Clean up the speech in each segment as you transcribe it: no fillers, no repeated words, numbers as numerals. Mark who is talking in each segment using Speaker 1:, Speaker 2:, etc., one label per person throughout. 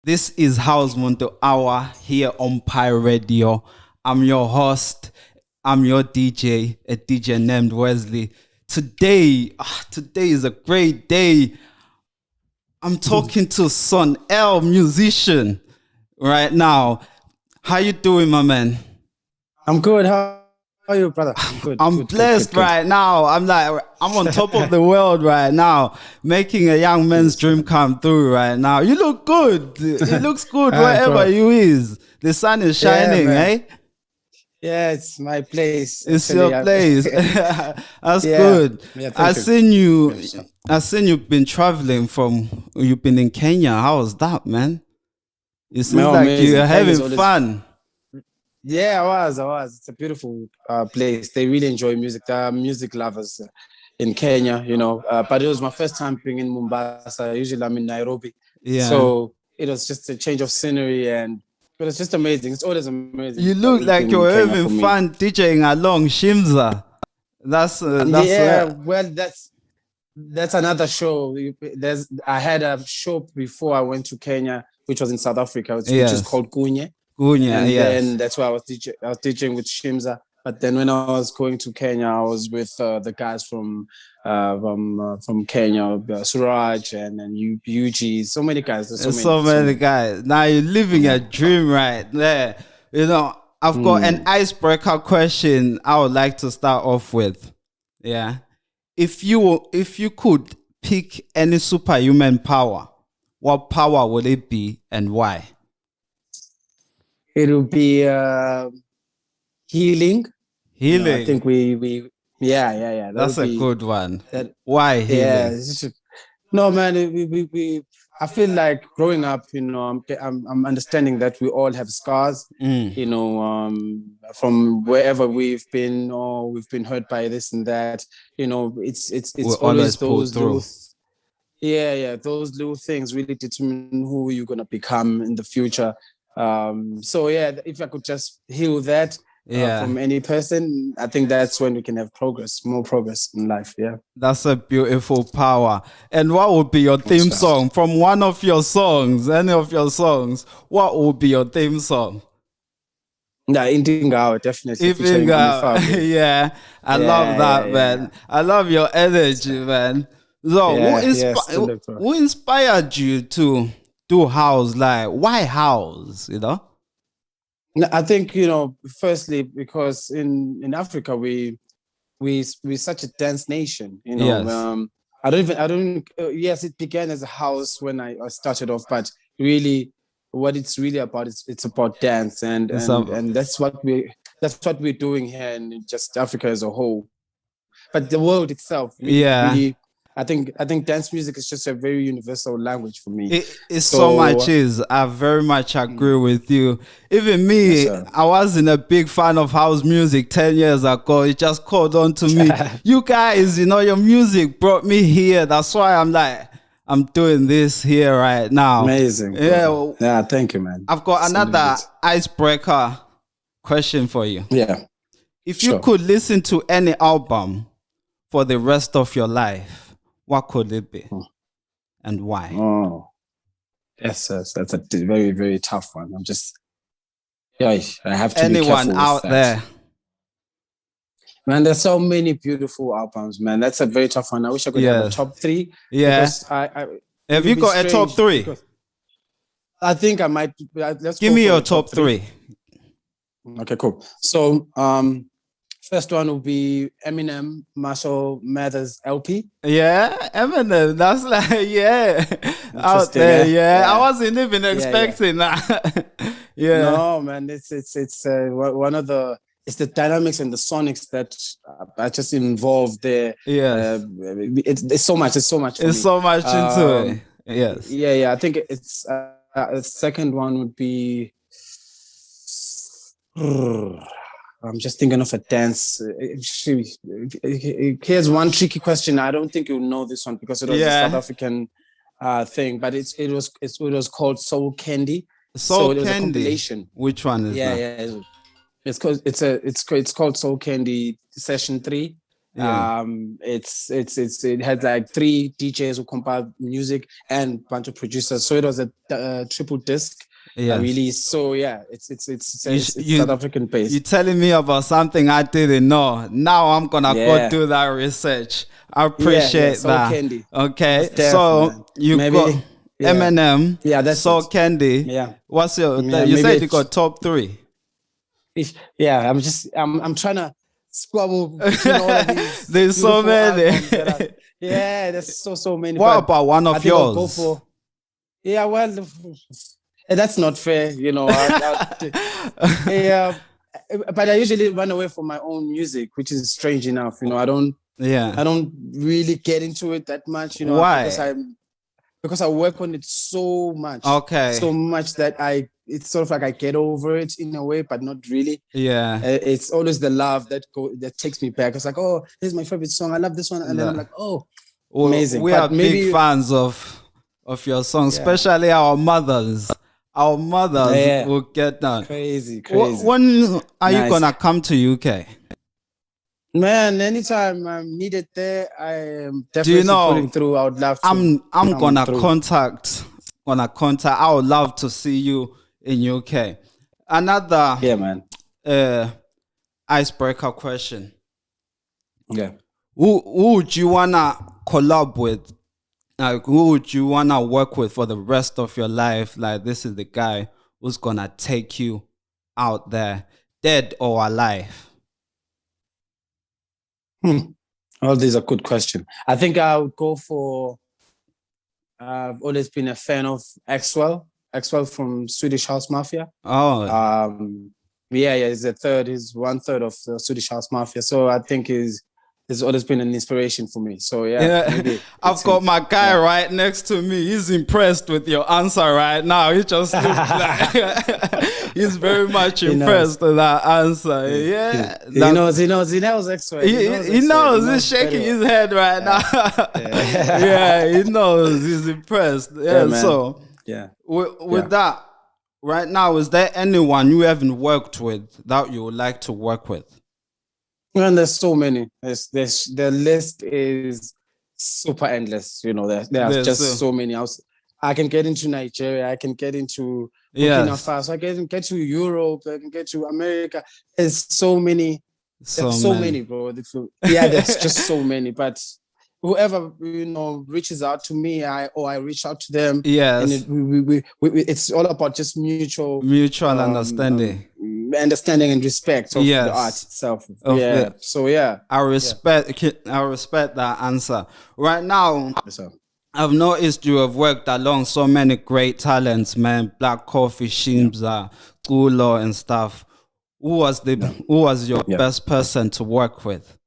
Speaker 1: This is House Muntu Hour here on Pi Radio. I'm your host. I'm your DJ, a DJ named Wezlee. Today is a great day. I'm talking to Son L, musician, right now. How you doing, my man?
Speaker 2: I'm good. How are you, brother? I'm good.
Speaker 1: I'm blessed right now. I'm on top of the world right now, making a young man's dream come through right now. You look good. It looks good wherever you is. The sun is shining, eh?
Speaker 2: Yeah, it's my place.
Speaker 1: It's your place. That's good.
Speaker 2: Yeah,
Speaker 1: I seen you. I seen you've been traveling you've been in Kenya. How was that, man? It seems like you're having fun.
Speaker 2: Yeah, I was. It's a beautiful place. They really enjoy music. There are music lovers in Kenya, But it was my first time being in Mombasa. Usually I'm in Nairobi.
Speaker 1: Yeah.
Speaker 2: So it was just a change of scenery but it's just amazing. It's always amazing.
Speaker 1: You look like you're having fun DJing along Shimza. That's
Speaker 2: well, that's another show. I had a show before I went to Kenya, which was in South Africa, which is called Kunye. And that's why I was teaching with Shimza. But then when I was going to Kenya, I was with the guys from Kenya, Suraj and UG. So many guys.
Speaker 1: So many guys. Now you're living a dream right there. I've got an icebreaker question I would like to start off with. Yeah. If you could pick any superhuman power, what power would it be and why?
Speaker 2: It would be healing.
Speaker 1: Healing.
Speaker 2: I think we
Speaker 1: That's a good one. Why healing?
Speaker 2: Yeah. No, man. I feel like growing up, I'm understanding that we all have scars. From wherever we've been, or we've been hurt by this and that. It's always those little. Those little things really determine who you're gonna become in the future. If I could just heal that from any person, I think that's when we can have more progress in life. Yeah,
Speaker 1: that's a beautiful power. And what would be your theme song from one of your songs? Any of your songs? What would be your theme song?
Speaker 2: Indingao, definitely.
Speaker 1: Yeah, I love that, man. I love your energy, man. So, who inspired you to do house? Like, why house?
Speaker 2: I think firstly because in Africa we're such a dance nation. Yes, it began as a house when I started off, but really, what it's really about it's about dance, and that's what we're doing here in just Africa as a whole. But the world itself, really, I think dance music is just a very universal language for me.
Speaker 1: I very much agree with you. Even me, I wasn't a big fan of house music 10 years ago. It just called on to me. You guys, your music brought me here. That's why I'm doing this here right now.
Speaker 2: Amazing. Bro. Yeah, thank you, man.
Speaker 1: I've got another icebreaker question for you.
Speaker 2: Yeah.
Speaker 1: If you could listen to any album for the rest of your life, what could it be and why?
Speaker 2: Oh, yes, that's a very, very tough one. I have to be careful out there. Man, there's so many beautiful albums, man. That's a very tough one. I wish I could have a top three.
Speaker 1: Yeah. Have you got a top three?
Speaker 2: I think I might. Let's
Speaker 1: give me your top three.
Speaker 2: Okay, cool. So, first one will be Eminem, Marshall Mathers LP.
Speaker 1: Yeah, Eminem. That's out there. Yeah. I wasn't even expecting that.
Speaker 2: No, man. It's one of the. It's the dynamics and the sonics that are just involved there.
Speaker 1: Yeah,
Speaker 2: it's so much. It's so much.
Speaker 1: It's so much into it. Yes.
Speaker 2: Yeah. I think it's the second one would be. I'm just thinking of a dance. Here's one tricky question. I don't think you'll know this one because it was a South African thing, but it was called Soul Candy.
Speaker 1: Soul Candy. Which one is that?
Speaker 2: Yeah. It's called Soul Candy Session 3.
Speaker 1: Yeah.
Speaker 2: It had like 3 DJs who compiled music and a bunch of producers. So it was a triple disc release. So yeah, it's South African based.
Speaker 1: You're telling me about something I didn't know. Now I'm gonna go do that research. I appreciate that.
Speaker 2: Candy.
Speaker 1: Okay, so you got Eminem.
Speaker 2: Yeah, that's
Speaker 1: So Candy.
Speaker 2: Yeah.
Speaker 1: What's your? You said you got top 3.
Speaker 2: Yeah, I'm trying to squabble between all of these.
Speaker 1: There's so many.
Speaker 2: There's so many.
Speaker 1: What about one of yours?
Speaker 2: I'll go for, well, that's not fair, but I usually run away from my own music, which is strange enough. I don't really get into it that much.
Speaker 1: Why?
Speaker 2: Because I work on it so much.
Speaker 1: Okay.
Speaker 2: So much that it's sort of like I get over it in a way, but not really.
Speaker 1: Yeah.
Speaker 2: It's always the love that takes me back. It's like, oh, this is my favorite song. I love this one. And then I'm like, oh, amazing.
Speaker 1: We are big fans of your song, especially our mothers. Our mothers will get that.
Speaker 2: Crazy.
Speaker 1: When are you going to come to UK?
Speaker 2: Man, anytime I'm needed there, I am definitely putting through. I would love to.
Speaker 1: I'm gonna contact. I would love to see you in UK. Another icebreaker question.
Speaker 2: Yeah.
Speaker 1: Who would you wanna collab with? Like, who would you wanna work with for the rest of your life? Like, this is the guy who's gonna take you out there, dead or alive.
Speaker 2: All these are good questions. I think I would go for. I've always been a fan of Axwell from Swedish House Mafia.
Speaker 1: Oh.
Speaker 2: He's 1/3 of the Swedish House Mafia. So I think he's always been an inspiration for me. So maybe
Speaker 1: I've got my guy right next to me. He's impressed with your answer right now. He just looks like he's very much impressed with that answer. Yeah.
Speaker 2: He knows Axwell.
Speaker 1: He knows. He's shaking his head right now. He knows. He's impressed. So with that, right now, is there anyone you haven't worked with that you would like to work with?
Speaker 2: And there's so many. The list is super endless. There's just so many. I can get into Nigeria. I can get into Burkina Faso. I can get to Europe. I can get to America. There's so many. There's so many, bro. There's just so many. But whoever reaches out to me, I reach out to them.
Speaker 1: Yes,
Speaker 2: and it's all about just mutual
Speaker 1: understanding.
Speaker 2: Understanding and respect of the art itself. I
Speaker 1: respect that answer. Right now, I've noticed you have worked along so many great talents, man. Black Coffee, Shimza, Kulo and stuff. Who was your best person to work with?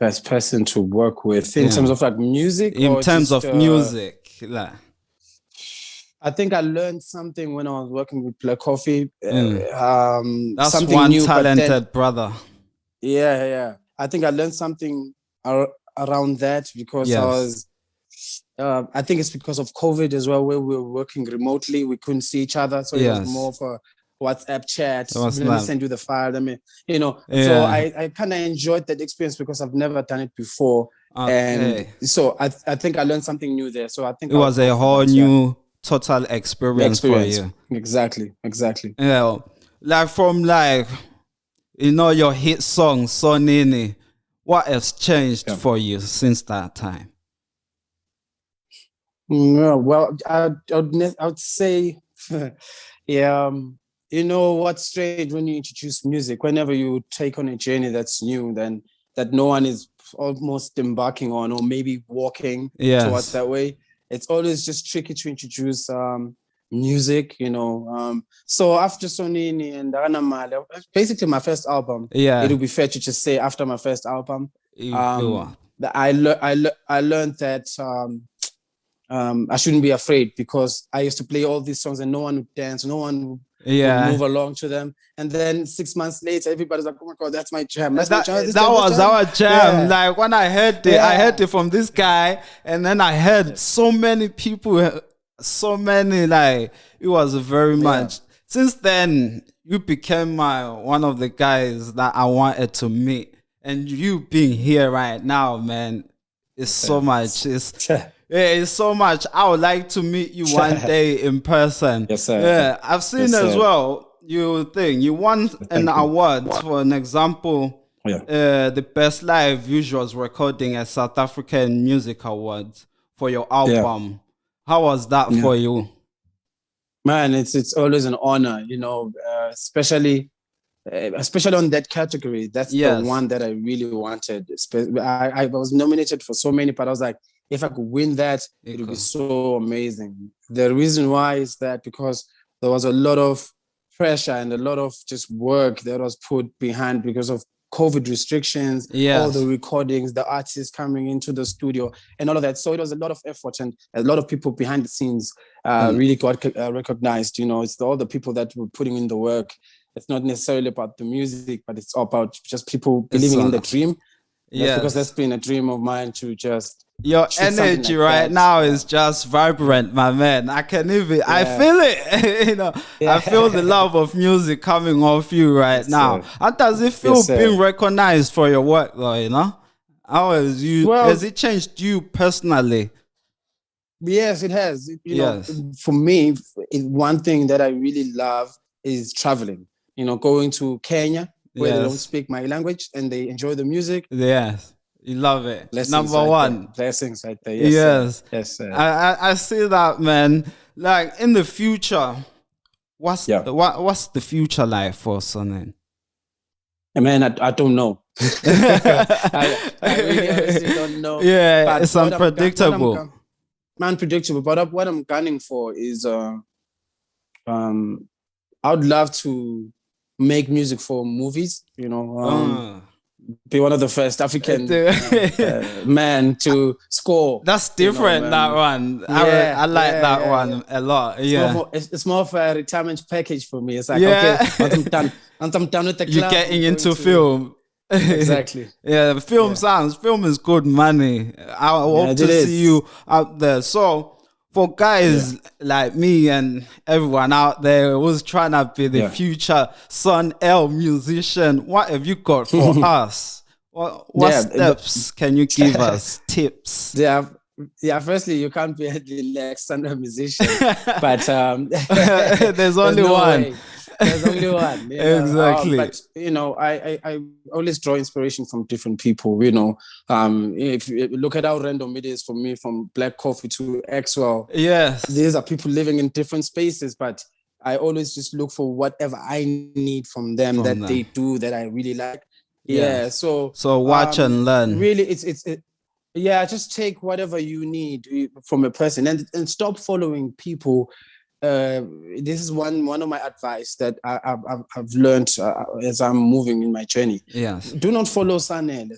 Speaker 2: Best person to work with in terms of like music?
Speaker 1: In terms of music, like.
Speaker 2: I think I learned something when I was working with Black Coffee.
Speaker 1: That's
Speaker 2: something
Speaker 1: one
Speaker 2: new,
Speaker 1: talented brother.
Speaker 2: Yeah. I think I learned something around that because I was. I think it's because of COVID as well, where we were working remotely. We couldn't see each other, so it was more of a WhatsApp chat. Let me send you the file. So I kind of enjoyed that experience because I've never done it before, and so I think I learned something new there. So I think
Speaker 1: it was a whole new. Total experience for you.
Speaker 2: Exactly.
Speaker 1: Yeah, like from your hit song So Nini, what has changed for you since that time?
Speaker 2: Well, I would say, what's strange when you introduce music, whenever you take on a journey that's new, then that no one is almost embarking on or maybe walking towards that way. It's always just tricky to introduce music, So after Sonini and Anamale, basically my first album, it would be fair to just say after my first album, that I learned that I shouldn't be afraid because I used to play all these songs and no one would dance, no one would move along to them. And then 6 months later, everybody's like, oh my God, that's my jam. That
Speaker 1: was our jam. Like when I heard it, I heard it from this guy. And then I heard so many people, so many, it was very much. Since then, you became one of the guys that I wanted to meet and you being here right now, man, is so much. It's so much. I would like to meet you one day in person.
Speaker 2: Yes, sir.
Speaker 1: Yeah, I've seen as well. You won an award for an example. The best live visuals recording at South African Music Awards for your album. How was that for you?
Speaker 2: Man, it's always an honor, you know, especially on that category. That's the one that I really wanted. I was nominated for so many, but I was like, if I could win that, it would be so amazing. The reason why is that because there was a lot of pressure and a lot of just work that was put behind because of COVID restrictions, all the recordings, the artists coming into the studio and all of that. So it was a lot of effort, and a lot of people behind the scenes really got recognized. You know, it's all the people that were putting in the work. It's not necessarily about the music, but it's about just people believing in the dream. Because that's been a dream of mine to just...
Speaker 1: Your energy right now is just vibrant, my man. I can even, I feel it. You know, I feel the love of music coming off you right now. How does it feel being recognized for your work, though? You know, how has it changed you personally?
Speaker 2: Yes, it has. You know, for me, one thing that I really love is traveling. You know, going to Kenya where they don't speak my language and they enjoy the music.
Speaker 1: Yes. You love it.
Speaker 2: Blessings
Speaker 1: Number one.
Speaker 2: Blessings right there.
Speaker 1: Yes.
Speaker 2: Yes, sir.
Speaker 1: I see that, man. Like in the future, what's the future like for Sonnen?
Speaker 2: Man, I don't know. I really honestly don't know.
Speaker 1: Yeah, but it's unpredictable.
Speaker 2: Unpredictable. But what I'm gunning for is I would love to make music for movies, you know. Be one of the first African man to score.
Speaker 1: That's different, that one. I like that one a lot.
Speaker 2: It's more of a retirement package for me. It's like, okay, once I'm done with the club,
Speaker 1: you're getting into film.
Speaker 2: Exactly.
Speaker 1: Film is good money. I hope to see you out there. So for guys like me and everyone out there who's trying to be the future Son L musician, what have you got for us? What steps can you give us? Tips?
Speaker 2: Firstly, you can't be the next Son L musician, but
Speaker 1: there's only one.
Speaker 2: There's only one.
Speaker 1: Exactly.
Speaker 2: But you know, I always draw inspiration from different people. You know, if you look at how random it is for me, from Black Coffee to Axwell.
Speaker 1: Yes,
Speaker 2: these are people living in different spaces, but I always just look for whatever I need from them they do that I really like. So
Speaker 1: watch and learn.
Speaker 2: Really, it's just take whatever you need from a person and stop following people. This is one of my advice that I've learned as I'm moving in my journey.
Speaker 1: Yes.
Speaker 2: Do not follow Sanel.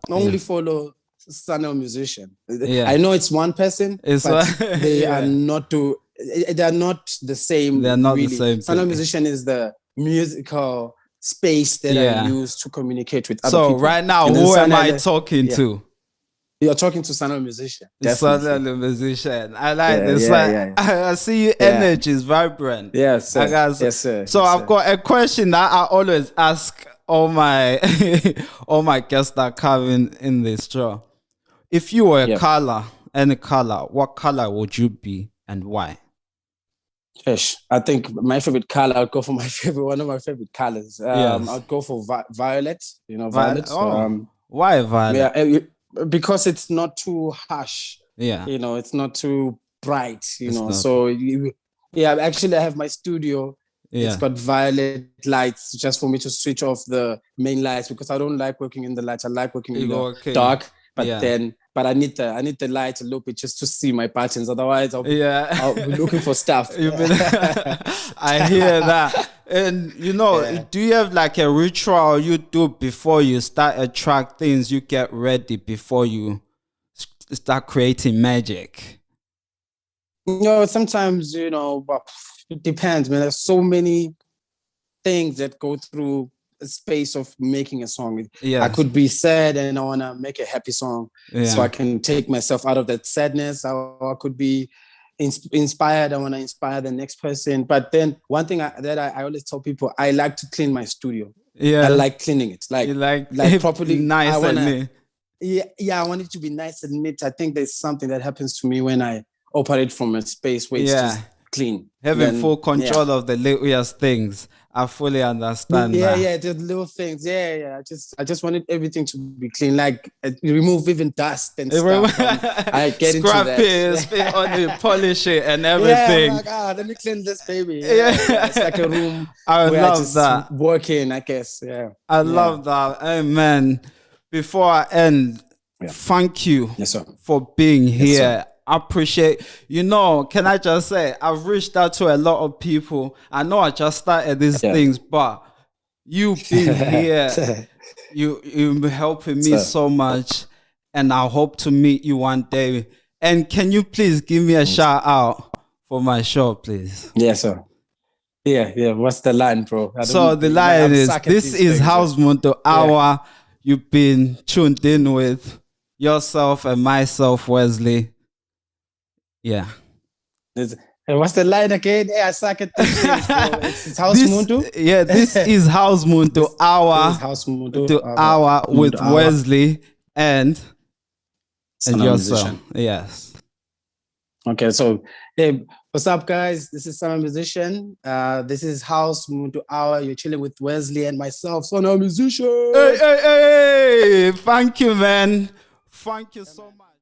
Speaker 2: Only follow Sanel musician. I know it's one person, but they are not the same.
Speaker 1: They're not the same.
Speaker 2: Sanel musician is the musical space that I use to communicate with other people.
Speaker 1: So right now, who am I talking to?
Speaker 2: You're talking to Sanel musician.
Speaker 1: Sanel musician. I like this. I see your energy is vibrant.
Speaker 2: Yes, sir.
Speaker 1: Yes, sir. So I've got a question that I always ask all my guests that come in this show. If you were a color, any color, what color would you be and why?
Speaker 2: Yes, I think my favorite color, I'd go for one of my favorite colors. I'd go for violet. You know, violet.
Speaker 1: Why violet?
Speaker 2: Because it's not too harsh. You know, it's not too bright, you know. So actually I have my studio. It's got violet lights just for me to switch off the main lights because I don't like working in the lights. I like working in the dark. But I need the light a little bit just to see my patterns. Otherwise I'll be looking for stuff.
Speaker 1: I hear that. And you know, do you have like a ritual you do before you start a track, things you get ready before you start creating magic?
Speaker 2: You know, sometimes, you know, but it depends, man. There's so many things that go through a space of making a song. I could be sad and I want to make a happy song so I can take myself out of that sadness. Or I could be inspired. I want to inspire the next person. But then one thing that I always tell people, I like to clean my studio.
Speaker 1: Yeah.
Speaker 2: I like cleaning it, like properly,
Speaker 1: nice and neat.
Speaker 2: Yeah, I want it to be nice and neat. I think there's something that happens to me when I operate from a space where it's just clean.
Speaker 1: Having full control of the littlest things. I fully understand that.
Speaker 2: Yeah, the little things. Yeah. I just wanted everything to be clean, like remove even dust and stuff. I get into that.
Speaker 1: Scrap it, on it, polish it, and everything.
Speaker 2: Yeah, I'm like, let me clean this baby. Yeah. It's like a room where I just work in, I guess. Yeah,
Speaker 1: I love that. Amen. Before I end, thank you for being here. I appreciate, can I just say, I've reached out to a lot of people. I know I just started these things, but you being here, you've been helping me so much, and I hope to meet you one day. And can you please give me a shout out for my show, please?
Speaker 2: Yes, sir. Yeah. What's the line, bro?
Speaker 1: So the line is, this is House Muntu Hour. You've been tuned in with yourself and myself, Wezlee. Yeah.
Speaker 2: What's the line again? I suck at this things, bro. It's House Muntu.
Speaker 1: Yeah, this is House Muntu Hour.
Speaker 2: House Muntu
Speaker 1: Hour with Wezlee and yourself. Yes. Okay,
Speaker 2: so hey, what's up, guys? This is Summer Musician. This is House Muntu Hour. You're chilling with Wezlee and myself, Summer Musician.
Speaker 1: Hey! Thank you, man. Thank you so much.